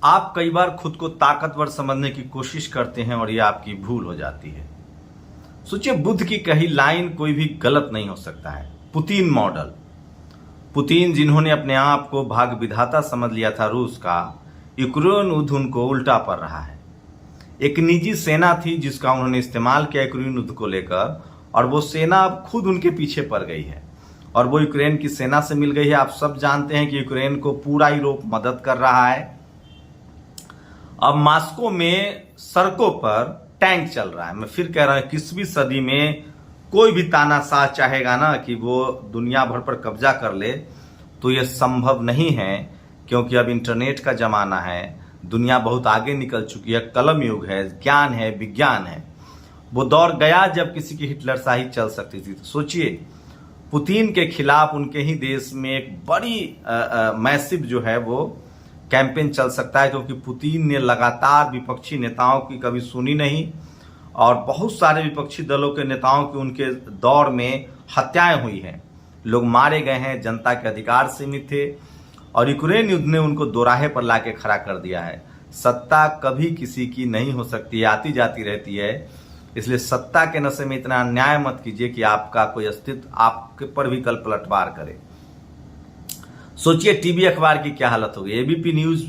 आप कई बार खुद को ताकतवर समझने की कोशिश करते हैं और यह आपकी भूल हो जाती है। सोचिए, बुद्ध की कही लाइन कोई भी गलत नहीं हो सकता है। पुतिन मॉडल, पुतिन जिन्होंने अपने आप को भाग विधाता समझ लिया था रूस का, यूक्रेन युद्ध उनको उल्टा पड़ रहा है। एक निजी सेना थी जिसका उन्होंने इस्तेमाल किया यूक्रेन युद्ध को लेकर, और वो सेना अब खुद उनके पीछे पड़ गई है और वो यूक्रेन की सेना से मिल गई है। आप सब जानते हैं कि यूक्रेन को पूरा यूरोप मदद कर रहा है। अब मॉस्को में सड़कों पर टैंक चल रहा है। मैं फिर कह रहा हूं, 21वीं सदी में कोई भी तानाशाह चाहेगा ना कि वो दुनिया भर पर कब्जा कर ले, तो ये संभव नहीं है, क्योंकि अब इंटरनेट का जमाना है, दुनिया बहुत आगे निकल चुकी है, कलम युग है, ज्ञान है, विज्ञान है। वो दौर गया जब किसी की हिटलरशाही चल सकती थी। तो सोचिए, पुतिन के खिलाफ उनके ही देश में एक बड़ी मैसिव जो है वो कैंपेन चल सकता है, क्योंकि पुतिन ने लगातार विपक्षी नेताओं की कभी सुनी नहीं, और बहुत सारे विपक्षी दलों के नेताओं की उनके दौर में हत्याएं हुई हैं, लोग मारे गए हैं, जनता के अधिकार सीमित थे, और यूक्रेन युद्ध ने उनको दोराहे पर लाके खड़ा कर दिया है। सत्ता कभी किसी की नहीं हो सकती, आती जाती रहती है, इसलिए सत्ता के नशे में इतना अन्याय मत कीजिए कि आपका कोई अस्तित्व आपके पर भी कल पलटवार करे। सोचिए, टीवी अखबार की क्या हालत हो गई। एबीपी न्यूज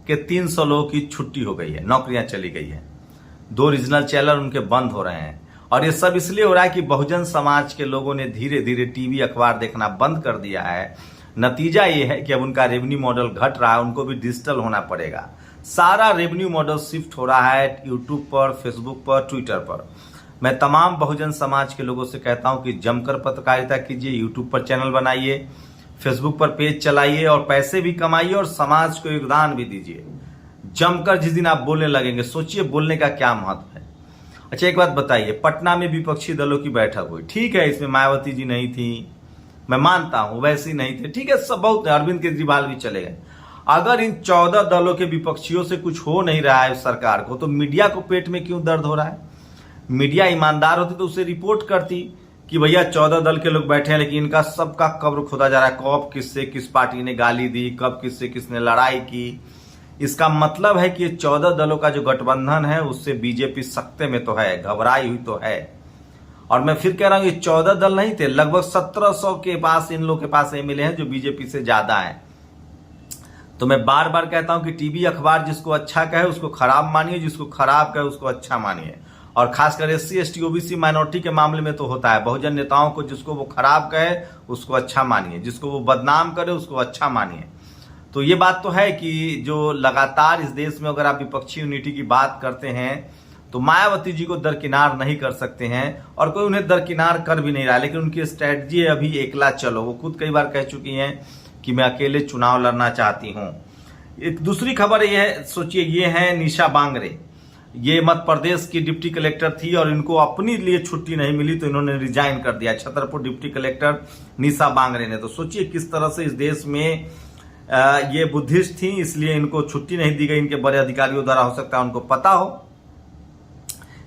के 300 लोगों की छुट्टी हो गई है, नौकरियां चली गई है, 2 रीजनल चैनल उनके बंद हो रहे हैं, और ये सब इसलिए हो रहा है कि बहुजन समाज के लोगों ने धीरे धीरे टीवी अखबार देखना बंद कर दिया है। नतीजा ये है कि अब उनका रेवेन्यू मॉडल घट रहा है, उनको भी डिजिटल होना पड़ेगा। सारा रेवेन्यू मॉडल शिफ्ट हो रहा है यूट्यूब पर, फेसबुक पर, ट्विटर पर। मैं तमाम बहुजन समाज के लोगों से कहता हूं कि जमकर पत्रकारिता कीजिए, यूट्यूब पर चैनल बनाइए, फेसबुक पर पेज चलाइए, और पैसे भी कमाइए और समाज को योगदान भी दीजिए। जमकर जिस दिन आप बोलने लगेंगे, सोचिए बोलने का क्या महत्व है। अच्छा, एक बात बताइए, पटना में विपक्षी दलों की बैठक हुई, ठीक है, इसमें मायावती जी नहीं थी, मैं मानता हूं, वैसे ही नहीं थे, ठीक है, सब बहुत, अरविंद केजरीवाल भी चले गए। अगर इन 14 दलों के विपक्षियों से कुछ हो नहीं रहा है सरकार को, तो मीडिया को पेट में क्यों दर्द हो रहा है? मीडिया ईमानदार होती तो उसे रिपोर्ट करती कि भैया 14 दल के लोग बैठे हैं, लेकिन इनका सबका कब्र खुदा जा रहा है, कब किससे किस पार्टी ने गाली दी, कब किससे किसने लड़ाई की। इसका मतलब है कि ये 14 दलों का जो गठबंधन है उससे बीजेपी सख्ते में तो है, घबराई हुई तो है। और मैं फिर कह रहा हूं, ये 14 दल नहीं थे, लगभग 1700 के पास इन लोगों के पास एमएलए हैं जो बीजेपी से ज्यादा है। तो मैं बार बार कहता हूं कि टीवी अखबार जिसको अच्छा कहे उसको खराब मानिए, जिसको खराब कहे उसको अच्छा मानिए। और खासकर SC ST OBC माइनॉरिटी के मामले में तो होता है, बहुजन नेताओं को जिसको वो खराब कहे उसको अच्छा मानिए, जिसको वो बदनाम करे उसको अच्छा मानिए। तो ये बात तो है कि जो लगातार इस देश में अगर आप विपक्षी यूनिटी की बात करते हैं तो मायावती जी को दरकिनार नहीं कर सकते हैं, और कोई उन्हें दरकिनार कर भी नहीं रहा, लेकिन उनकी स्ट्रेटजी है अभी एकला चलो। वो खुद कई बार कह चुकी हैं कि मैं अकेले चुनाव लड़ना चाहती हूं। एक दूसरी खबर ये है, सोचिए, ये है निशा बांगरे। ये मध्य प्रदेश की डिप्टी कलेक्टर थी और इनको अपने लिए छुट्टी नहीं मिली तो इन्होंने रिजाइन कर दिया, छतरपुर डिप्टी कलेक्टर निशा बांगरे ने। तो सोचिए किस तरह से इस देश में ये बुद्धिस्ट थी, इसलिए इनको छुट्टी नहीं दी गई, इनके बड़े अधिकारियों द्वारा, हो सकता है उनको पता हो।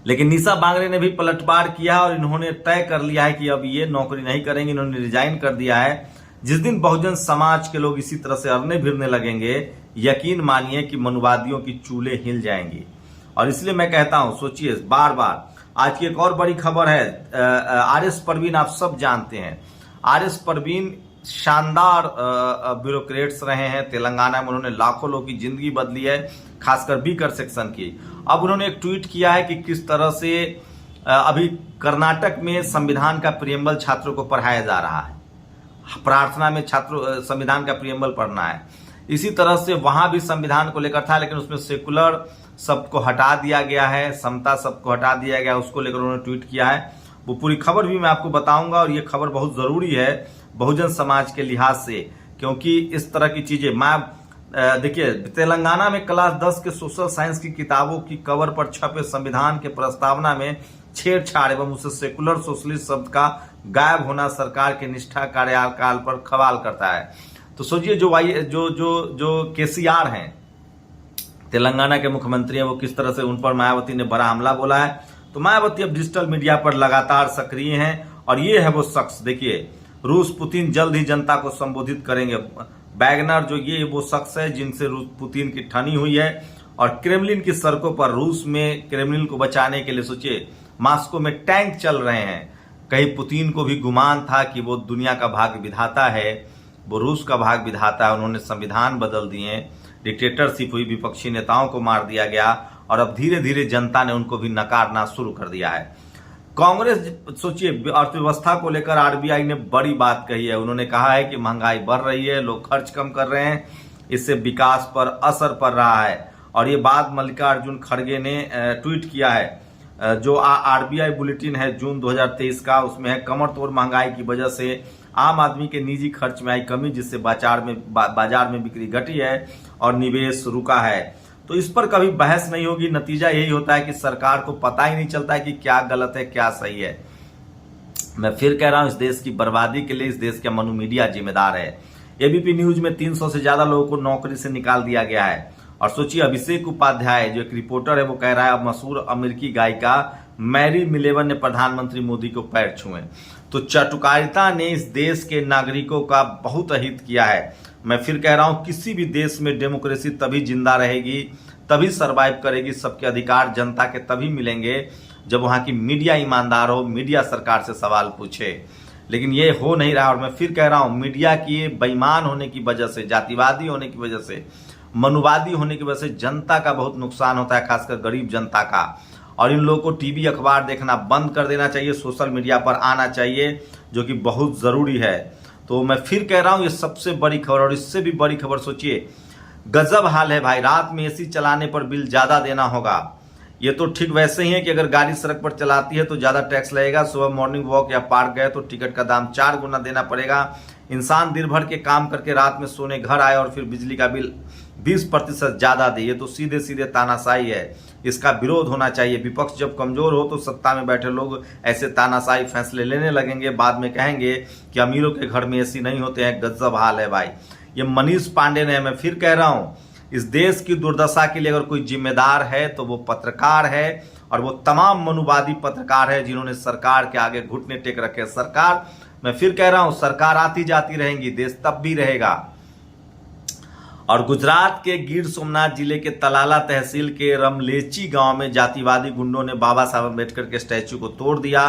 लेकिन निशा बांगरे ने भी पलटवार किया और इन्होंने तय कर लिया है कि अब ये नौकरी नहीं करेंगे, इन्होंने रिजाइन कर दिया है। जिस दिन बहुजन समाज के लोग इसी तरह से अड़ने भिड़ने लगेंगे, यकीन मानिए कि मनुवादियों की चूल्हे हिल जाएंगी। और इसलिए मैं कहता हूं, सोचिए बार बार। आज की एक और बड़ी खबर है, RS परवीन, आप सब जानते हैं, RS परवीन शानदार ब्यूरोक्रेट्स रहे हैं तेलंगाना में, उन्होंने लाखों लोगों की जिंदगी बदली है, खासकर बीकर सेक्शन की। अब उन्होंने एक ट्वीट किया है कि किस तरह से अभी कर्नाटक में संविधान का प्रियम्बल छात्रों को पढ़ाया जा रहा है, प्रार्थना में छात्रों संविधान का प्रियम्बल पढ़ना है। इसी तरह से वहां भी संविधान को लेकर था, लेकिन उसमें सेकुलर सबको हटा दिया गया है, समता सबको हटा दिया गया, उसको लेकर उन्होंने ट्वीट किया है। वो पूरी खबर भी मैं आपको बताऊंगा, और ये खबर बहुत जरूरी है बहुजन समाज के लिहाज से, क्योंकि इस तरह की चीजें देखिए, तेलंगाना में क्लास 10 के सोशल साइंस की किताबों की कवर पर छपे संविधान के प्रस्तावना में छेड़छाड़ एवं उसे सेकुलर सोशलिस्ट शब्द का गायब होना सरकार के निष्ठा कार्यकाल पर सवाल करता है। तो सोचिए, जो KCR हैं, तेलंगाना के मुख्यमंत्री हैं, वो किस तरह से उन पर मायावती ने बड़ा हमला बोला है। तो मायावती अब डिजिटल मीडिया पर लगातार सक्रिय हैं, और ये है वो शख्स। देखिए, रूस पुतिन जल्द ही जनता को संबोधित करेंगे। वैगनर जो ये वो शख्स है जिनसे रूस पुतिन की ठनी हुई है और क्रेमलिन की सड़कों पर रूस में क्रेमलिन को बचाने के लिए सोचिए मॉस्को में टैंक चल रहे हैं। कहीं पुतिन को भी गुमान था कि वो दुनिया का भाग्य विधाता है, वो रूस का भाग्य विधाता है। उन्होंने संविधान बदल दिए, डिक्टेटरशिप हुई, विपक्षी नेताओं को मार दिया गया और अब धीरे धीरे जनता ने उनको भी नकारना शुरू कर दिया है। कांग्रेस सोचिए अर्थव्यवस्था को लेकर आरबीआई ने बड़ी बात कही है। उन्होंने कहा है कि महंगाई बढ़ रही है, लोग खर्च कम कर रहे हैं, इससे विकास पर असर पड़ रहा है। और ये बात मल्लिकार्जुन खड़गे ने ट्वीट किया है। जो आरबीआई बुलेटिन है जून 2023 का, उसमें है कमर तोड़ महंगाई की वजह से आम आदमी के निजी खर्च में आई कमी, जिससे बाजार में बिक्री घटी है और निवेश रुका है। तो इस पर कभी बहस नहीं होगी। नतीजा यही होता है कि सरकार को पता ही नहीं चलता है कि क्या गलत है क्या सही है। मैं फिर कह रहा हूं, इस देश की बर्बादी के लिए इस देश का मनु मीडिया जिम्मेदार है। एबीपी न्यूज में 300 से ज्यादा लोगों को नौकरी से निकाल दिया गया है। और सोचिए अभिषेक उपाध्याय जो एक रिपोर्टर है वो कह रहा है अब मशहूर अमेरिकी गायिका मैरी मिलेवन ने प्रधानमंत्री मोदी को पैर छुए। तो चाटुकारिता ने इस देश के नागरिकों का बहुत हित किया है। मैं फिर कह रहा हूं, किसी भी देश में डेमोक्रेसी तभी जिंदा रहेगी, तभी सरवाइव करेगी, सबके अधिकार जनता के तभी मिलेंगे जब वहां की मीडिया ईमानदार हो, मीडिया सरकार से सवाल पूछे। लेकिन ये हो नहीं रहा। और मैं फिर कह रहा हूं, मीडिया की बेईमान होने की वजह से, जातिवादी होने की वजह से, मनुवादी होने की वजह से जनता का बहुत नुकसान होता है, खासकर गरीब जनता का। और इन लोगों को टीवी अखबार देखना बंद कर देना चाहिए, सोशल मीडिया पर आना चाहिए, जो कि बहुत जरूरी है। तो मैं फिर कह रहा हूं, ये सबसे बड़ी खबर। और इससे भी बड़ी खबर सोचिए, गजब हाल है भाई, रात में एसी चलाने पर बिल ज्यादा देना होगा। ये तो ठीक वैसे ही है कि अगर गाड़ी सड़क पर चलाती है तो ज्यादा टैक्स लगेगा, सुबह मॉर्निंग वॉक या पार्क गए तो टिकट का दाम 4 गुना देना पड़ेगा। इंसान दिन भर के काम करके रात में सोने घर आए और फिर बिजली का बिल 20% ज्यादा दे, ये तो सीधे सीधे तानाशाही है। इसका विरोध होना चाहिए। विपक्ष जब कमजोर हो तो सत्ता में बैठे लोग ऐसे तानाशाही फैसले लेने लगेंगे, बाद में कहेंगे कि अमीरों के घर में एसी नहीं होते हैं। गजब हाल है भाई। ये मनीष पांडे ने, मैं फिर कह रहा हूं, इस देश की दुर्दशा के लिए अगर कोई जिम्मेदार है तो वो पत्रकार है, और वो तमाम मनुवादी पत्रकार है जिन्होंने सरकार के आगे घुटने टेक रखे। सरकार, मैं फिर कह रहा हूं, सरकार आती जाती रहेंगी, देश तब भी रहेगा। और गुजरात के गिर सोमनाथ जिले के तलाला तहसील के रमलेची गांव में जातिवादी गुंडों ने बाबा साहब अम्बेडकर के स्टैच्यू को तोड़ दिया।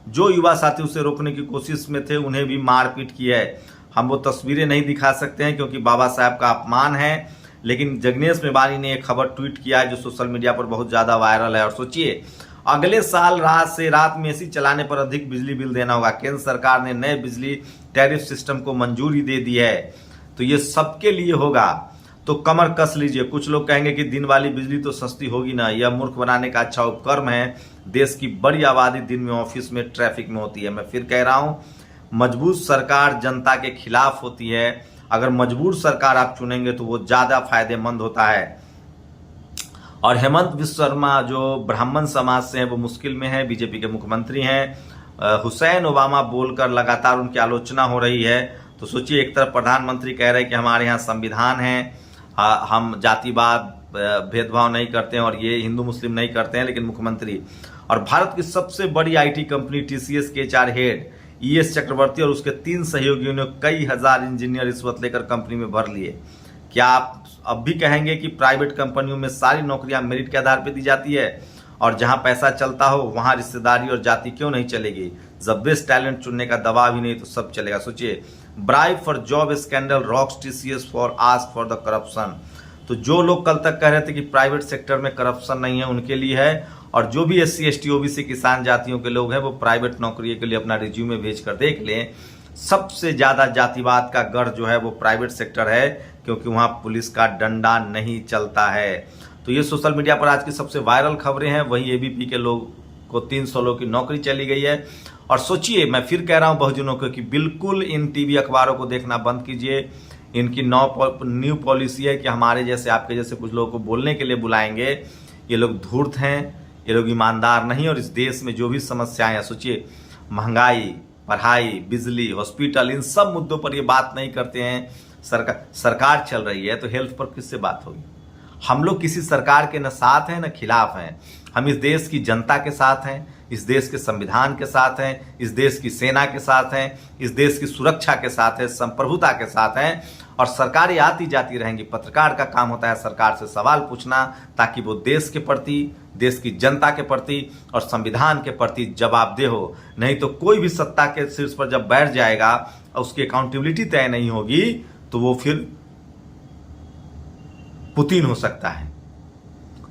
जो युवा साथी उसे रोकने की कोशिश में थे उन्हें भी मारपीट की है। हम वो तस्वीरें नहीं दिखा सकते हैं क्योंकि बाबा साहब का अपमान है, लेकिन जगनेश मेवानी ने एक खबर ट्वीट किया है जो सोशल मीडिया पर बहुत ज्यादा वायरल है। और सोचिए, अगले साल रात में एसी चलाने पर अधिक बिजली बिल देना होगा। केंद्र सरकार ने नए बिजली टैरिफ सिस्टम को मंजूरी दे दी है, तो ये सबके लिए होगा। तो कमर कस लीजिए। कुछ लोग कहेंगे कि दिन वाली बिजली तो सस्ती होगी ना, यह मूर्ख बनाने का अच्छा उपक्रम है। देश की बड़ी आबादी दिन में ऑफिस में ट्रैफिक में होती है। मैं फिर कह रहा हूं, मजबूत सरकार जनता के खिलाफ होती है। अगर मजबूर सरकार आप चुनेंगे तो वो ज्यादा फायदेमंद होता है। और हेमंत विश्व शर्मा जो ब्राह्मण समाज से हैं वो मुश्किल में है, बीजेपी के मुख्यमंत्री हैं। हुसैन ओबामा बोलकर लगातार उनकी आलोचना हो रही है। तो सोचिए, एक तरफ प्रधानमंत्री कह रहे हैं कि हमारे यहाँ संविधान है, हम जातिवाद भेदभाव नहीं करते हैं और ये हिंदू मुस्लिम नहीं करते हैं, लेकिन मुख्यमंत्री और भारत की सबसे बड़ी आईटी कंपनी टीसीएस के HR हेड ES चक्रवर्ती और उसके 3 सहयोगियों ने कई हजार इंजीनियर रिश्वत लेकर कंपनी में भर लिए। क्या आप अब भी कहेंगे कि प्राइवेट कंपनियों में सारी नौकरियां मेरिट के आधार पर दी जाती है और जहां पैसा चलता हो वहां रिश्तेदारी और जाति क्यों नहीं चलेगी? जब बेस्ट टैलेंट चुनने का दबाव ही नहीं तो सब चलेगा। सोचिए, bribe for job scandal rocks TCS for ask for the corruption. तो जो लोग कल तक कह रहे थे कि प्राइवेट सेक्टर में करप्शन नहीं है, उनके लिए है। और जो भी SC ST OBC किसान जातियों के लोग हैं वो प्राइवेट नौकरी के लिए अपना रिज्यूमे भेज कर देख लें। सबसे ज्यादा जातिवाद का गढ़ जो है वो प्राइवेट सेक्टर है, क्योंकि वहां पुलिस का डंडा नहीं चलता है। तो ये सोशल मीडिया पर आज की सबसे वायरल खबरें हैं। वहीं ABP के लोग को 300 लोग की नौकरी चली गई है। और सोचिए, मैं फिर कह रहा हूं बहुजनों को कि बिल्कुल इन टीवी अखबारों को देखना बंद कीजिए। इनकी न्यू पॉलिसी है कि हमारे जैसे, आपके जैसे कुछ लोगों को बोलने के लिए बुलाएंगे। ये लोग धूर्त हैं, ये लोग ईमानदार नहीं। और इस देश में जो भी समस्याएं हैं, सोचिए, महंगाई, पढ़ाई, बिजली, हॉस्पिटल, इन सब मुद्दों पर ये बात नहीं करते हैं। सरकार चल रही है तो हेल्थ पर किससे बात होगी? हम लोग किसी सरकार के न साथ हैं न खिलाफ हैं। हम इस देश की जनता के साथ हैं, इस देश के संविधान के साथ हैं, इस देश की सेना के साथ हैं, इस देश की सुरक्षा के साथ हैं, संप्रभुता के साथ हैं। और सरकारें आती जाती रहेंगी। पत्रकार का काम होता है सरकार से सवाल पूछना, ताकि वो देश के प्रति, देश की जनता के प्रति और संविधान के प्रति जवाबदेह हो। नहीं तो कोई भी सत्ता के शीर्ष पर जब बैठ जाएगा और उसकी अकाउंटेबिलिटी तय नहीं होगी तो वो फिर पुतिन हो सकता है।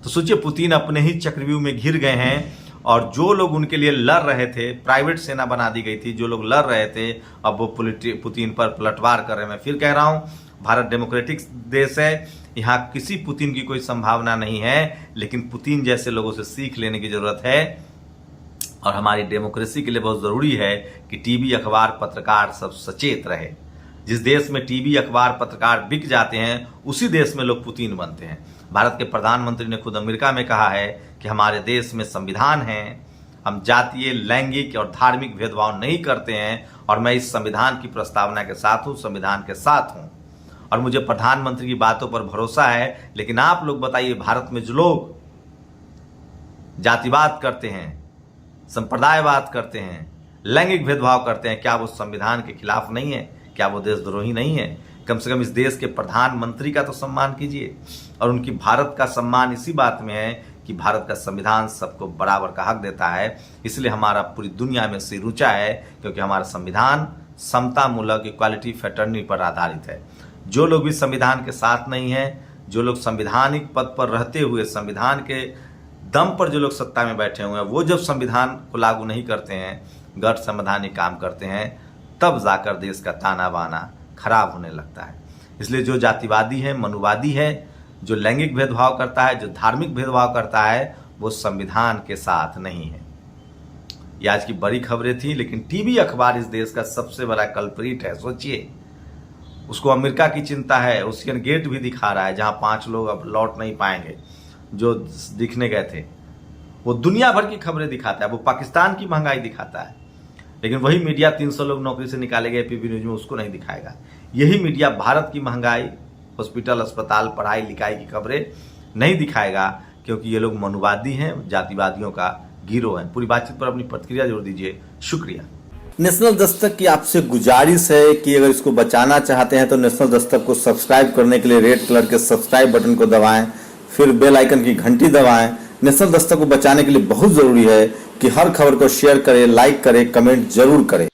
तो सोचिए, पुतिन अपने ही चक्रव्यूह में घिर गए हैं और जो लोग उनके लिए लड़ रहे थे, प्राइवेट सेना बना दी गई थी, जो लोग लड़ रहे थे अब वो पुतिन पर पलटवार कर रहे हैं। मैं फिर कह रहा हूं, भारत डेमोक्रेटिक देश है, यहाँ किसी पुतिन की कोई संभावना नहीं है, लेकिन पुतिन जैसे लोगों से सीख लेने की जरूरत है। और हमारी डेमोक्रेसी के लिए बहुत जरूरी है कि टीवी, अखबार, पत्रकार सब सचेत रहे। जिस देश में टीवी, अखबार, पत्रकार बिक जाते हैं उसी देश में लोग पुतिन बनते हैं। भारत के प्रधानमंत्री ने खुद अमेरिका में कहा है कि हमारे देश में संविधान है, हम जातीय, लैंगिक और धार्मिक भेदभाव नहीं करते हैं और मैं इस संविधान की प्रस्तावना के साथ हूं, संविधान के साथ हूं और मुझे प्रधानमंत्री की बातों पर भरोसा है। लेकिन आप लोग बताइए, भारत में जो लोग जातिवाद करते हैं, संप्रदायवाद करते हैं, लैंगिक भेदभाव करते हैं, क्या वो संविधान के खिलाफ नहीं है? क्या वो देशद्रोही नहीं है? कम से कम इस देश के प्रधानमंत्री का तो सम्मान कीजिए। और उनकी भारत का सम्मान इसी बात में है कि भारत का संविधान सबको बराबर का हक देता है। इसलिए हमारा पूरी दुनिया में सिर ऊंचा है, क्योंकि हमारा संविधान समतामूलक, इक्वालिटी, फ्रेटर्निटी पर आधारित है। जो लोग भी संविधान के साथ नहीं है, जो लोग संविधानिक पद पर रहते हुए संविधान के दम पर जो लोग सत्ता में बैठे हुए हैं, वो जब संविधान को लागू नहीं करते हैं, गैर संवैधानिक काम करते हैं, तब जाकर देश का ताना बाना खराब होने लगता है। इसलिए जो जातिवादी है, मनुवादी है, जो लैंगिक भेदभाव करता है, जो धार्मिक भेदभाव करता है, वो संविधान के साथ नहीं है। ये आज की बड़ी खबरें थी, लेकिन टीवी, अखबार इस देश का सबसे बड़ा कल्प्रिट है। सोचिए, उसको अमेरिका की चिंता है, ओशियन गेट भी दिखा रहा है जहां 5 लोग अब लौट नहीं पाएंगे जो दिखने गए थे। वो दुनिया भर की खबरें दिखाता है, वो पाकिस्तान की महंगाई दिखाता है, लेकिन वही मीडिया 300 लोग नौकरी से निकाले गए पीबी न्यूज में, उसको नहीं दिखाएगा। यही मीडिया भारत की महंगाई, हॉस्पिटल, अस्पताल, पढ़ाई लिखाई की खबरें नहीं दिखाएगा, क्योंकि ये लोग मनुवादी हैं, जातिवादियों का गिरोह है। पूरी बातचीत पर अपनी प्रतिक्रिया जोड़ दीजिए। शुक्रिया। नेशनल दस्तक की आपसे गुजारिश है कि अगर इसको बचाना चाहते हैं तो नेशनल दस्तक को सब्सक्राइब करने के लिए रेड कलर के सब्सक्राइब बटन को दबाएं, फिर बेल आइकन की घंटी दबाएं। नेशनल दस्तक को बचाने के लिए बहुत जरूरी है कि हर खबर को शेयर करें, लाइक करें, कमेंट जरूर करें।